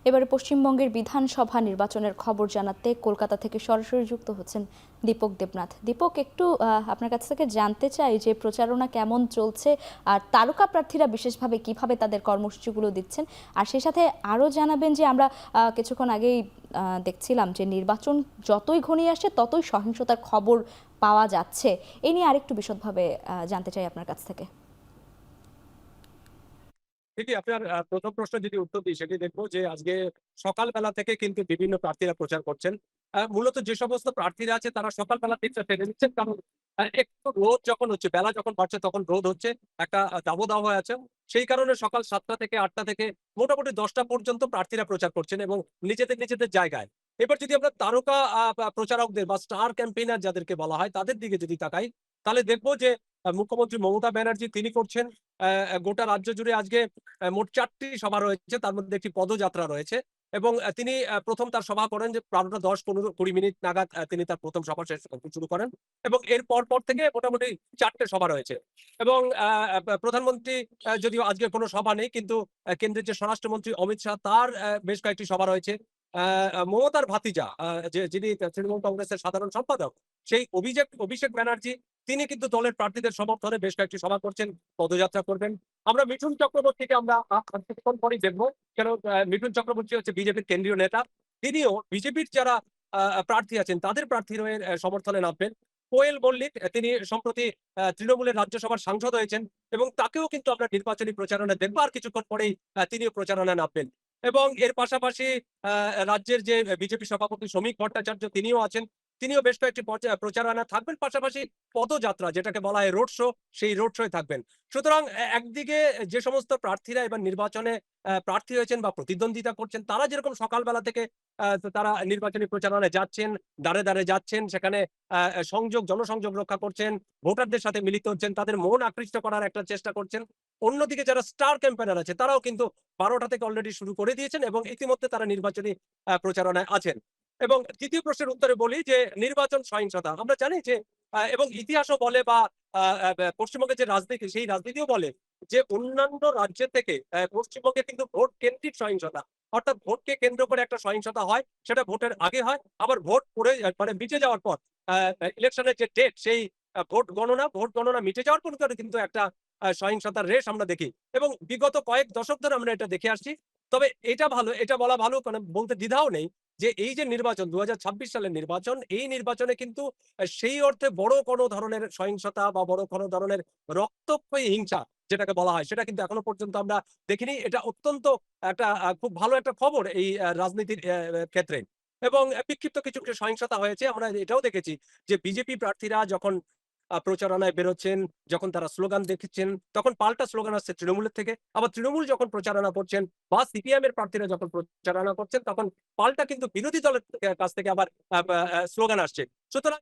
এবারে পশ্চিমবঙ্গের বিধানসভা নির্বাচনের খবর জানাতে কলকাতা থেকে সরাসরি যুক্ত হচ্ছেন দীপক দেবনাথ। দীপক, একটু আপনার কাছ থেকে জানতে চাই যে প্রচারণা কেমন চলছে, আর তারকা প্রার্থীরা বিশেষভাবে কিভাবে তাদের কর্মসূচিগুলো দিচ্ছেন, আর সেই সাথে আরও জানাবেন যে আমরা কিছুক্ষণ আগেই দেখছিলাম যে নির্বাচন যতই ঘনিয়ে আসছে ততই সহিংসতার খবর পাওয়া যাচ্ছে। এ নিয়ে আরেকটু বিশদভাবে জানতে চাই আপনার কাছ থেকে। ঠিকই আপনার প্রথম প্রশ্ন যদি উত্তর দিই সেটি দেখবো যে আজকে সকালবেলা থেকে কিন্তু বিভিন্ন প্রার্থীরা প্রচার করছেন। মূলত যে সমস্ত প্রার্থীরা আছে তারা সকালবেলা দিকটা টেনে নিচ্ছেন, কারণ একটু রোদ যখন হচ্ছে, বেলা যখন বাড়ছে তখন রোদ হচ্ছে, একটা দাবদাহ হয়ে আছে। সেই কারণে সকাল 7টা থেকে 8টা থেকে মোটামুটি 10টা পর্যন্ত প্রার্থীরা প্রচার করছেন এবং নিজেদের জায়গায়। এবার যদি আমরা তারকা প্রচারকদের বা স্টার ক্যাম্পেইনার যাদেরকে বলা হয় তাদের দিকে যদি তাকাই, তাহলে দেখবো যে মুখ্যমন্ত্রী মমতা ব্যানার্জি তিনি করছেন গোটা রাজ্য জুড়ে আজকে মোট 4টি সভা রয়েছে, তার মধ্যে একটি পদযাত্রা রয়েছে এবং তিনি প্রথম তার সভা করেন যে 12টা 10 15 20 মিনিট নাগাদ তিনি তার প্রথম সভা শুরু করেন এবং এর পর থেকে মোটামুটি 4টে সভা রয়েছে এবং প্রধানমন্ত্রী যদিও আজকে কোনো সভা নেই, কিন্তু কেন্দ্রের যে স্বরাষ্ট্রমন্ত্রী অমিত শাহ তার বেশ কয়েকটি সভা রয়েছে। মমতার ভাতিজা যিনি তৃণমূল কংগ্রেসের সাধারণ সম্পাদক, সেই অভিষেক ব্যানার্জি তিনি কিন্তু দলের প্রার্থীদের সমর্থনে বেশ কয়েকটি সভা করছেন, পদযাত্রা করবেন। আমরা মিঠুন চক্রবর্তীকে আমরা কিছুক্ষণ পরেই দেখবো, কেন মিঠুন চক্রবর্তী হচ্ছে বিজেপির কেন্দ্রীয় নেতা। তিনিও বিজেপির যারা প্রার্থী আছেন তাদের প্রার্থীর হয়ে সমর্থনে নামবেন। কোয়েল মল্লিক তিনি সম্প্রতি তৃণমূলের রাজ্যসভার সাংসদ হয়েছেন এবং তাকেও কিন্তু আমরা নির্বাচনী প্রচারণায় দেখবো, আর কিছুক্ষণ পরেই তিনিও প্রচারণায় নামবেন। এবং এর পাশাপাশি রাজ্যের যে বিজেপি সভাপতি শ্রমিক ভট্টাচার্য তিনিও আছেন, তিনিও বেশ কয়েকটি প্রচারণা থাকবেন, পাশাপাশি পদযাত্রা যেটাকে বলা হয় রোড শো, সেই রোড শোয়ে থাকবেন। সুতরাং একদিকে যে সমস্ত প্রার্থীরা এবার নির্বাচনে প্রার্থী হয়েছেন বা প্রতিদ্বন্দ্বিতা করছেন, তারা যেরকম সকালবেলা থেকে তারা নির্বাচনী প্রচারণায় যাচ্ছেন, দাঁড়ে যাচ্ছেন, সেখানে জনসংযোগ রক্ষা করছেন, ভোটারদের সাথে মিলিত হচ্ছেন, তাদের মন আকৃষ্ট করার একটা চেষ্টা করছেন। অন্যদিকে যারা স্টার ক্যাম্পেইনার আছে তারাও কিন্তু 12টা থেকে অলরেডি শুরু করে দিয়েছেন এবং ইতিমধ্যে তারা নির্বাচনী প্রচারণায় আছেন। এবং তৃতীয় প্রশ্নের উত্তরে বলি যে নির্বাচন সহিংসতা আমরা জানি যে এবং ইতিহাসও বলে বা পশ্চিমবঙ্গের যে রাজনীতি সেই রাজনীতিও বলে যে অন্যান্য রাজ্যের থেকে পশ্চিমবঙ্গে কিন্তু ভোট কেন্দ্রিক সহিংসতা, অর্থাৎ ভোটকে কেন্দ্র করে একটা সহিংসতা হয়, সেটা ভোটের আগে হয়, আবার ভোট পড়ে মানে মিটে যাওয়ার পর ইলেকশনের যে ডেট সেই ভোট গণনা মিটে যাওয়ার পর কিন্তু একটা সহিংসতার রেশ আমরা দেখি এবং বিগত কয়েক দশক ধরে আমরা এটা দেখে আসছি। তবে এটা ভালো, এটা বলা ভালো, মানে বলতে দ্বিধাও নেই যে এই যে নির্বাচন 2026 সালের নির্বাচন, এই নির্বাচনে কিন্তু সেই অর্থে বড় কোনো ধরনের সহিংসতা বা বড় কোনো ধরনের রক্তক্ষয়ী হিংসা যেটাকে বলা হয় সেটা কিন্তু এখনো পর্যন্ত আমরা দেখিনি। এটা অত্যন্ত একটা খুব ভালো একটা খবর এই রাজনীতির ক্ষেত্রে। এবং বিক্ষিপ্ত কিছু সহিংসতা হয়েছে, আমরা এটাও দেখেছি যে বিজেপি প্রার্থীরা যখন প্রচারণায় বেরোচ্ছেন, যখন তারা স্লোগান দিচ্ছেন, তখন পাল্টা স্লোগান আসছে তৃণমূলের থেকে। আবার তৃণমূল যখন প্রচারণা করছেন বা সিপিএম এর প্রার্থীরা যখন প্রচারণা করছেন, তখন পাল্টা কিন্তু বিরোধী দলের কাছ থেকে আবার স্লোগান আসছে। সুতরাং